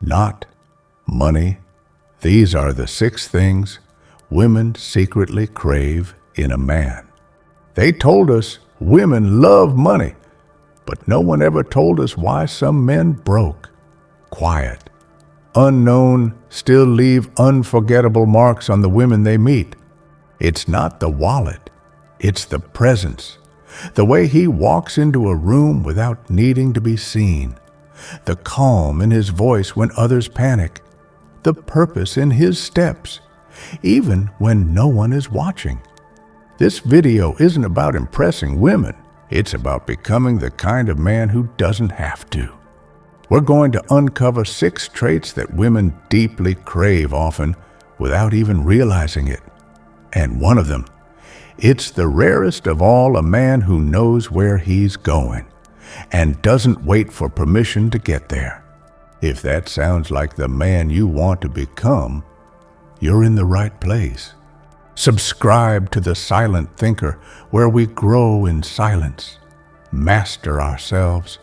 not money. These are the 6 things women secretly crave in a man. They told us women love money, but no one ever told us why some men broke, quiet, unknown, still leave unforgettable marks on the women they meet. It's not the wallet, it's the presence, the way he walks into a room without needing to be seen, the calm in his voice when others panic, the purpose in his steps, even when no one is watching. This video isn't about impressing women. It's about becoming the kind of man who doesn't have to. We're going to uncover 6 traits that women deeply crave often without even realizing it. And one of them, it's the rarest of all, a man who knows where he's going and doesn't wait for permission to get there. If that sounds like the man you want to become, you're in the right place. Subscribe to The Silent Thinker, where we grow in silence, master ourselves,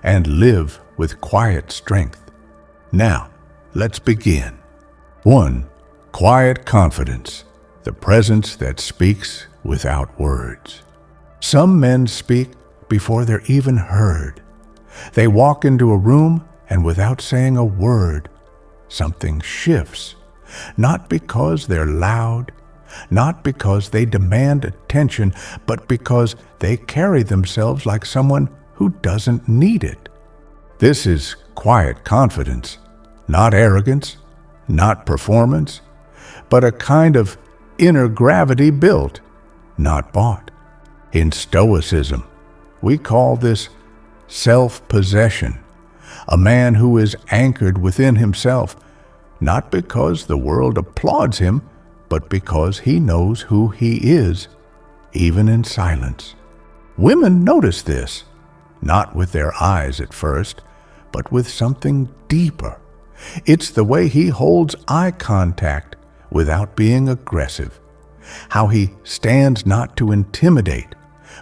and live with quiet strength. Now, let's begin. 1. Quiet confidence, the presence that speaks without words. Some men speak before they're even heard. They walk into a room and without saying a word, something shifts. Not because they're loud, not because they demand attention, but because they carry themselves like someone who doesn't need it. This is quiet confidence, not arrogance, not performance, but a kind of inner gravity built, not bought. In Stoicism, we call this self-possession, a man who is anchored within himself, not because the world applauds him, but because he knows who he is, even in silence. Women notice this, not with their eyes at first, but with something deeper. It's the way he holds eye contact without being aggressive, how he stands not to intimidate,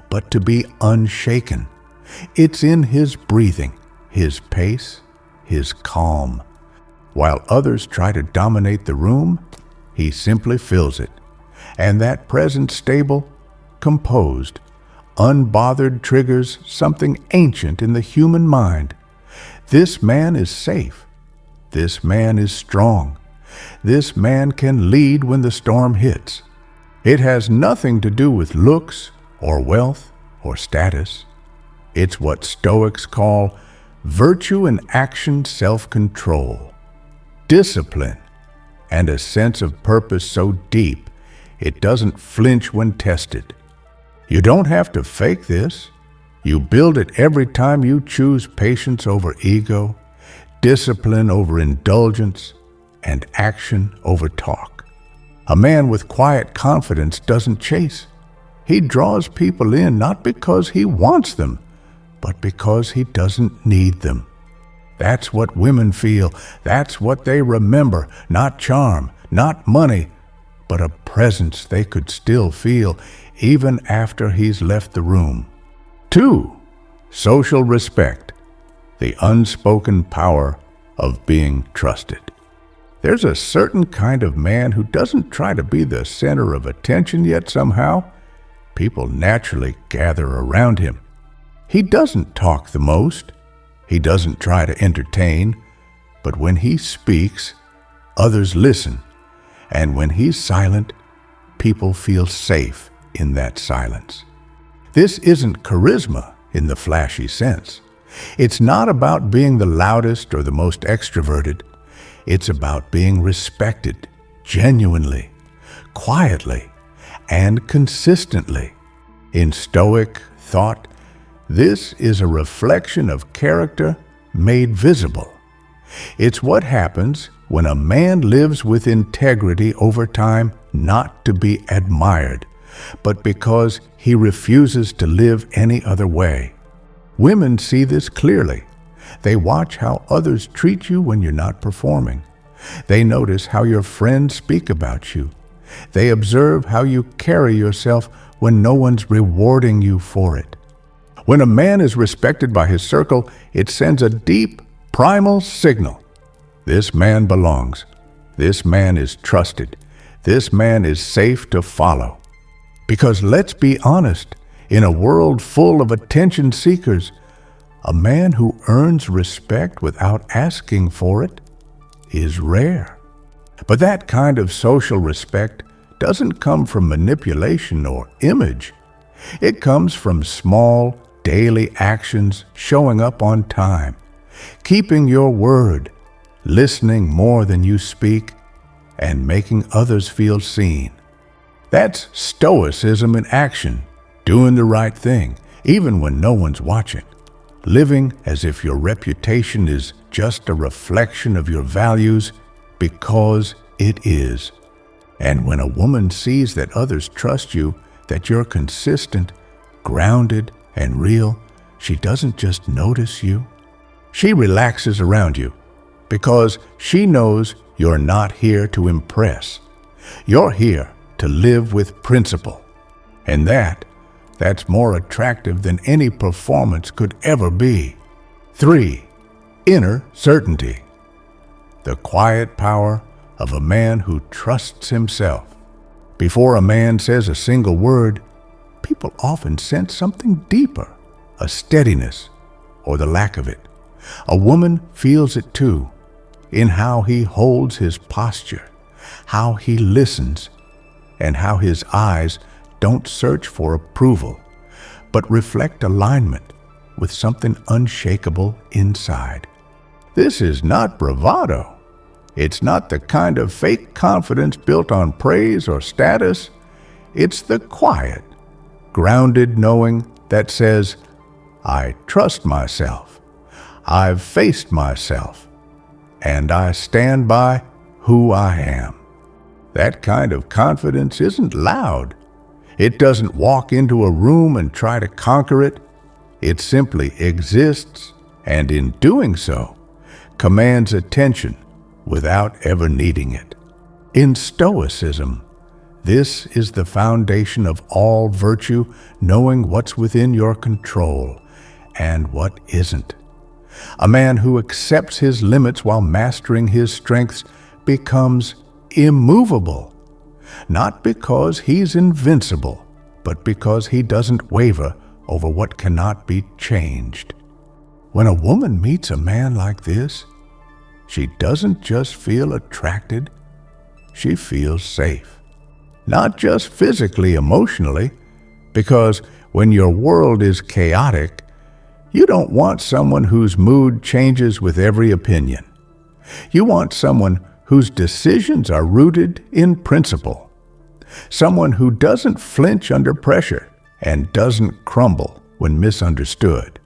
but to be unshaken. It's in his breathing, his pace, his calm. While others try to dominate the room, he simply fills it. And that presence, stable, composed, unbothered, triggers something ancient in the human mind. This man is safe. This man is strong. This man can lead when the storm hits. It has nothing to do with looks or wealth or status. It's what Stoics call virtue in action, self-control, discipline, and a sense of purpose so deep it doesn't flinch when tested. You don't have to fake this. You build it every time you choose patience over ego, discipline over indulgence, and action over talk. A man with quiet confidence doesn't chase. He draws people in not because he wants them, but because he doesn't need them. That's what women feel. That's what they remember. Not charm, not money, but a presence they could still feel even after he's left the room. 2. Social respect, the unspoken power of being trusted. There's a certain kind of man who doesn't try to be the center of attention, yet somehow people naturally gather around him. He doesn't talk the most. He doesn't try to entertain, but when he speaks, others listen. And when he's silent, people feel safe in that silence. This isn't charisma in the flashy sense. It's not about being the loudest or the most extroverted. It's about being respected, genuinely, quietly, and consistently. In Stoic thought, this is a reflection of character made visible. It's what happens when a man lives with integrity over time, not to be admired, but because he refuses to live any other way. Women see this clearly. They watch how others treat you when you're not performing. They notice how your friends speak about you. They observe how you carry yourself when no one's rewarding you for it. When a man is respected by his circle, it sends a deep, primal signal. This man belongs. This man is trusted. This man is safe to follow. Because let's be honest, in a world full of attention seekers, a man who earns respect without asking for it is rare. But that kind of social respect doesn't come from manipulation or image. It comes from small, daily actions, showing up on time, keeping your word, listening more than you speak, and making others feel seen. That's Stoicism in action, doing the right thing, even when no one's watching, living as if your reputation is just a reflection of your values because it is. And when a woman sees that others trust you, that you're consistent, grounded, and real, she doesn't just notice you. She relaxes around you because she knows you're not here to impress. You're here to live with principle. And that's more attractive than any performance could ever be. 3. Inner certainty. The quiet power of a man who trusts himself. Before a man says a single word, people often sense something deeper, a steadiness or the lack of it. A woman feels it too, in how he holds his posture, how he listens, and how his eyes don't search for approval, but reflect alignment with something unshakable inside. This is not bravado. It's not the kind of fake confidence built on praise or status. It's the quiet, grounded knowing that says, I trust myself, I've faced myself, and I stand by who I am. That kind of confidence isn't loud. It doesn't walk into a room and try to conquer it. It simply exists, and in doing so, commands attention without ever needing it. In Stoicism, this is the foundation of all virtue, knowing what's within your control and what isn't. A man who accepts his limits while mastering his strengths becomes immovable, not because he's invincible, but because he doesn't waver over what cannot be changed. When a woman meets a man like this, she doesn't just feel attracted, she feels safe. Not just physically, emotionally, because when your world is chaotic, you don't want someone whose mood changes with every opinion. You want someone whose decisions are rooted in principle. Someone who doesn't flinch under pressure and doesn't crumble when misunderstood.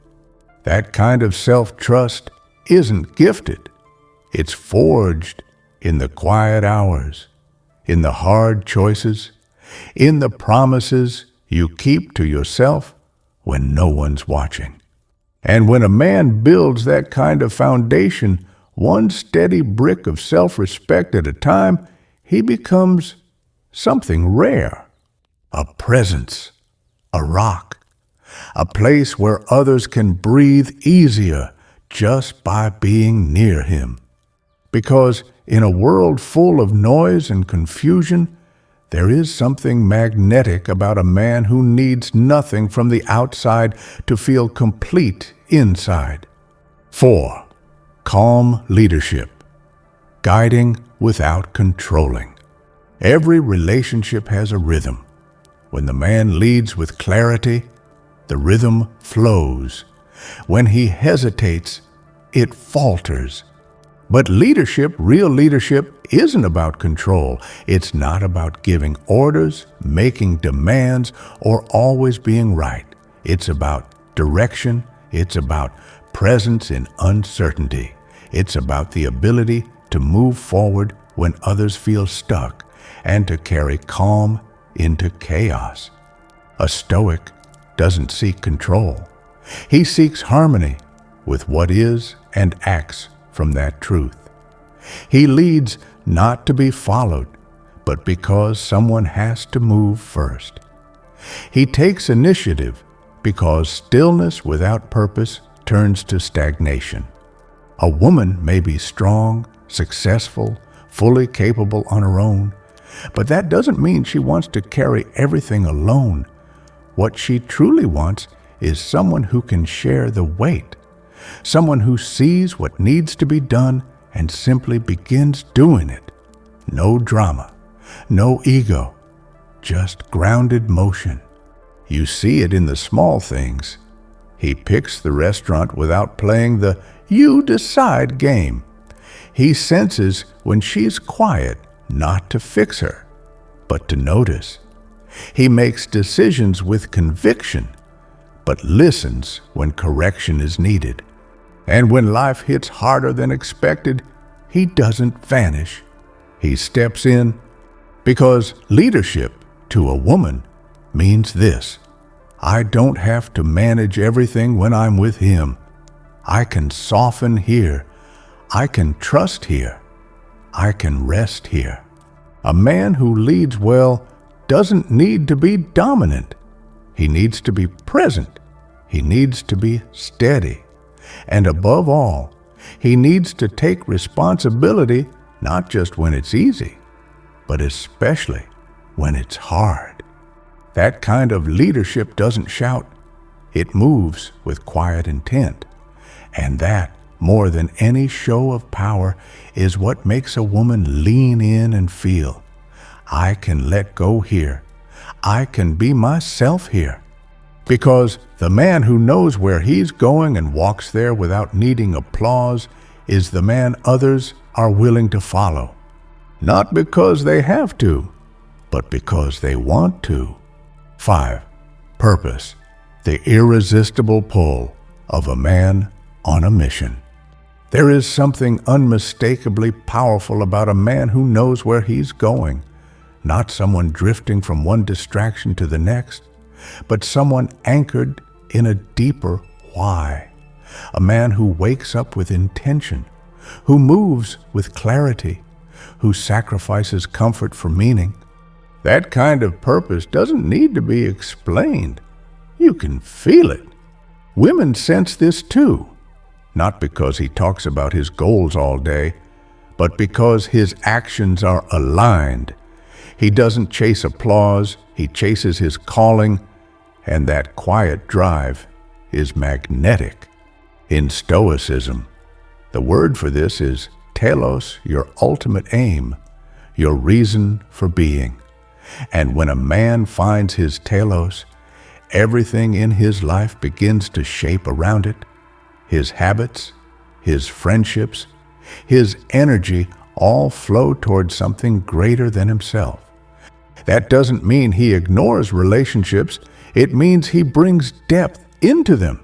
That kind of self-trust isn't gifted. It's forged in the quiet hours, in the hard choices, in the promises you keep to yourself when no one's watching. And when a man builds that kind of foundation, one steady brick of self-respect at a time, he becomes something rare. A presence, a rock, a place where others can breathe easier just by being near him. Because in a world full of noise and confusion, there is something magnetic about a man who needs nothing from the outside to feel complete inside. 4. Calm leadership. Guiding without controlling. Every relationship has a rhythm. When the man leads with clarity, the rhythm flows. When he hesitates, it falters. But leadership, real leadership, isn't about control. It's not about giving orders, making demands, or always being right. It's about direction. It's about presence in uncertainty. It's about the ability to move forward when others feel stuck and to carry calm into chaos. A Stoic doesn't seek control. He seeks harmony with what is and acts from that truth. He leads not to be followed, but because someone has to move first. He takes initiative because stillness without purpose turns to stagnation. A woman may be strong, successful, fully capable on her own. But that doesn't mean she wants to carry everything alone. What she truly wants is someone who can share the weight, someone who sees what needs to be done and simply begins doing it. No drama, no ego, just grounded motion. You see it in the small things. He picks the restaurant without playing the "you decide" game. He senses when she's quiet, not to fix her, but to notice. He makes decisions with conviction, but listens when correction is needed. And when life hits harder than expected, he doesn't vanish. He steps in, because leadership to a woman means this: I don't have to manage everything when I'm with him. I can soften here. I can trust here. I can rest here. A man who leads well doesn't need to be dominant. He needs to be present. He needs to be steady. And above all, he needs to take responsibility not just when it's easy, but especially when it's hard. That kind of leadership doesn't shout. It moves with quiet intent. And that, more than any show of power, is what makes a woman lean in and feel, I can let go here. I can be myself here. Because the man who knows where he's going and walks there without needing applause is the man others are willing to follow. Not because they have to, but because they want to. 5. Purpose, the irresistible pull of a man on a mission. There is something unmistakably powerful about a man who knows where he's going, not someone drifting from one distraction to the next, but someone anchored in a deeper why. A man who wakes up with intention, who moves with clarity, who sacrifices comfort for meaning. That kind of purpose doesn't need to be explained. You can feel it. Women sense this too, not because he talks about his goals all day, but because his actions are aligned. He doesn't chase applause, he chases his calling, and that quiet drive is magnetic. In Stoicism, the word for this is telos, your ultimate aim, your reason for being. And when a man finds his telos, everything in his life begins to shape around it. His habits, his friendships, his energy all flow towards something greater than himself. That doesn't mean he ignores relationships. It means he brings depth into them.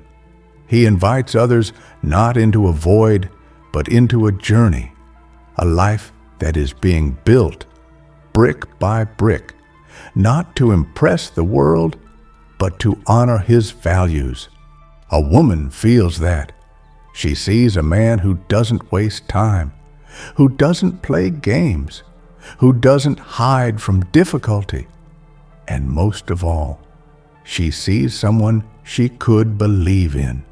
He invites others not into a void, but into a journey, a life that is being built brick by brick, not to impress the world, but to honor his values. A woman feels that. She sees a man who doesn't waste time, who doesn't play games, who doesn't hide from difficulty. And most of all, she sees someone she could believe in.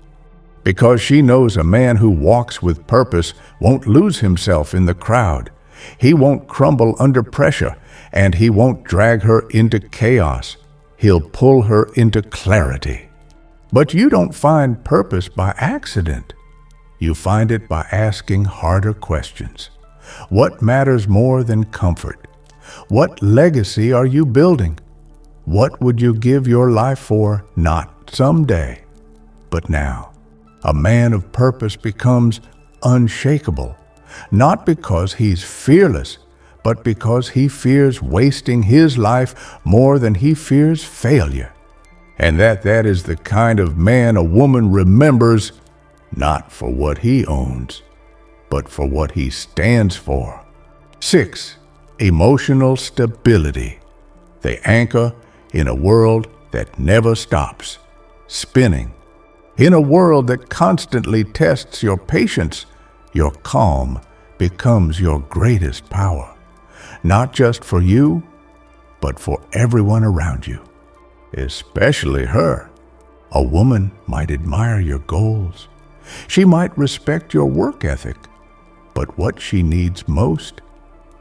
Because she knows a man who walks with purpose won't lose himself in the crowd. He won't crumble under pressure, and he won't drag her into chaos. He'll pull her into clarity. But you don't find purpose by accident. You find it by asking harder questions. What matters more than comfort? What legacy are you building? What would you give your life for, not someday, but now? A man of purpose becomes unshakable, not because he's fearless, but because he fears wasting his life more than he fears failure. And that is the kind of man a woman remembers, not for what he owns, but for what he stands for. 6. Emotional stability, the anchor in a world that never stops spinning. In a world that constantly tests your patience, your calm becomes your greatest power, not just for you, but for everyone around you, especially her. A woman might admire your goals. She might respect your work ethic, But what she needs most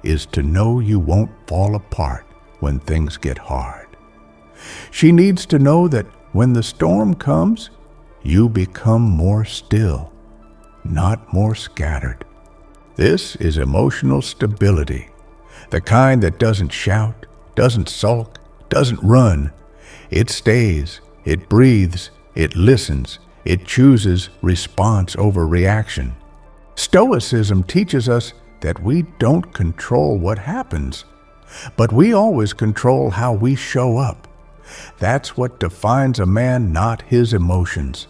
is to know you won't fall apart when things get hard. She needs to know that when the storm comes, you become more still, not more scattered. This is emotional stability, the kind that doesn't shout, doesn't sulk, doesn't run. It stays, it breathes, it listens, it chooses response over reaction. Stoicism teaches us that we don't control what happens, but we always control how we show up. That's what defines a man, not his emotions,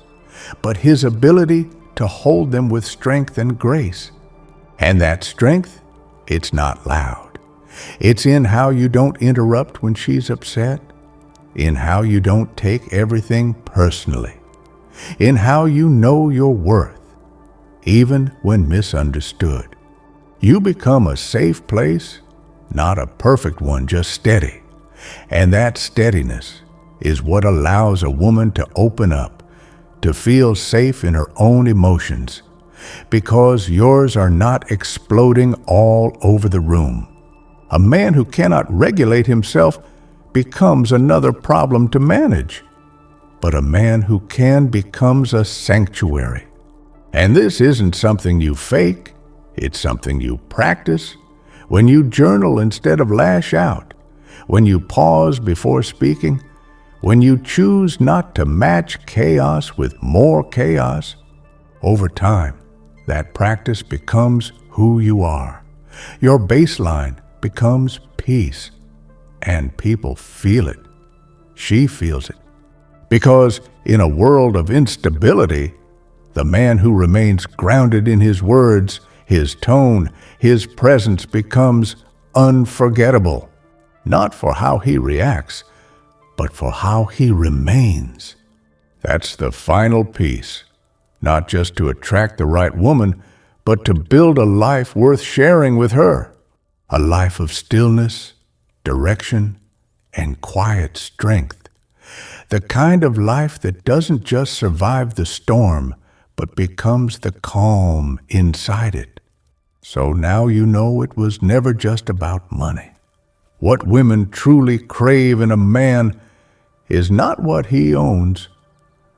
but his ability to hold them with strength and grace. And that strength, it's not loud. It's in how you don't interrupt when she's upset, in how you don't take everything personally, in how you know your worth, even when misunderstood. You become a safe place, not a perfect one, just steady. And that steadiness is what allows a woman to open up, to feel safe in her own emotions, because yours are not exploding all over the room. A man who cannot regulate himself becomes another problem to manage, but a man who can becomes a sanctuary. And this isn't something you fake, it's something you practice. When you journal instead of lash out, when you pause before speaking, when you choose not to match chaos with more chaos, over time, that practice becomes who you are. Your baseline becomes peace, and people feel it. She feels it. Because in a world of instability, the man who remains grounded in his words, his tone, his presence becomes unforgettable. Not for how he reacts, but for how he remains. That's the final piece, not just to attract the right woman, but to build a life worth sharing with her. A life of stillness, direction, and quiet strength. The kind of life that doesn't just survive the storm, but becomes the calm inside it. So now you know it was never just about money. What women truly crave in a man is not what he owns,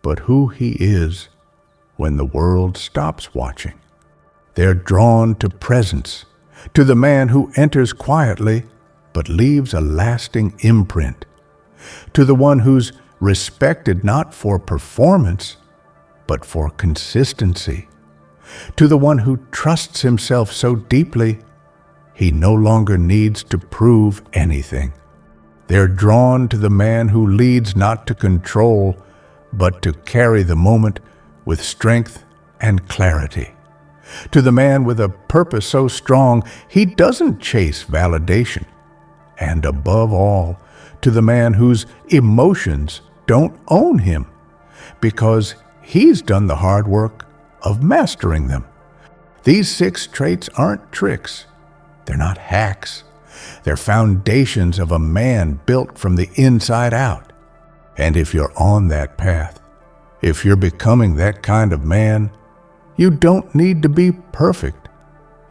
but who he is when the world stops watching. They're drawn to presence, to the man who enters quietly but leaves a lasting imprint, to the one who's respected not for performance, but for consistency, to the one who trusts himself so deeply he no longer needs to prove anything. They're drawn to the man who leads not to control, but to carry the moment with strength and clarity. To the man with a purpose so strong he doesn't chase validation. And above all, to the man whose emotions don't own him, because he's done the hard work of mastering them. These 6 traits aren't tricks. They're not hacks. They're foundations of a man built from the inside out. And if you're on that path, if you're becoming that kind of man, you don't need to be perfect.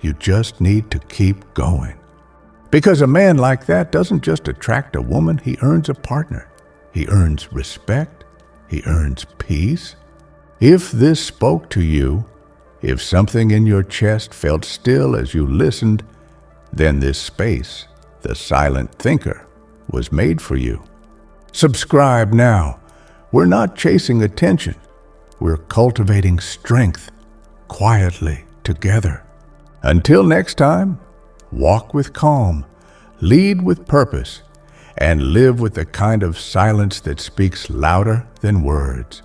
You just need to keep going. Because a man like that doesn't just attract a woman, he earns a partner. He earns respect. He earns peace. If this spoke to you, if something in your chest felt still as you listened, then this space, the silent thinker, was made for you. Subscribe now. We're not chasing attention. We're cultivating strength quietly together. Until next time, walk with calm, lead with purpose, and live with the kind of silence that speaks louder than words.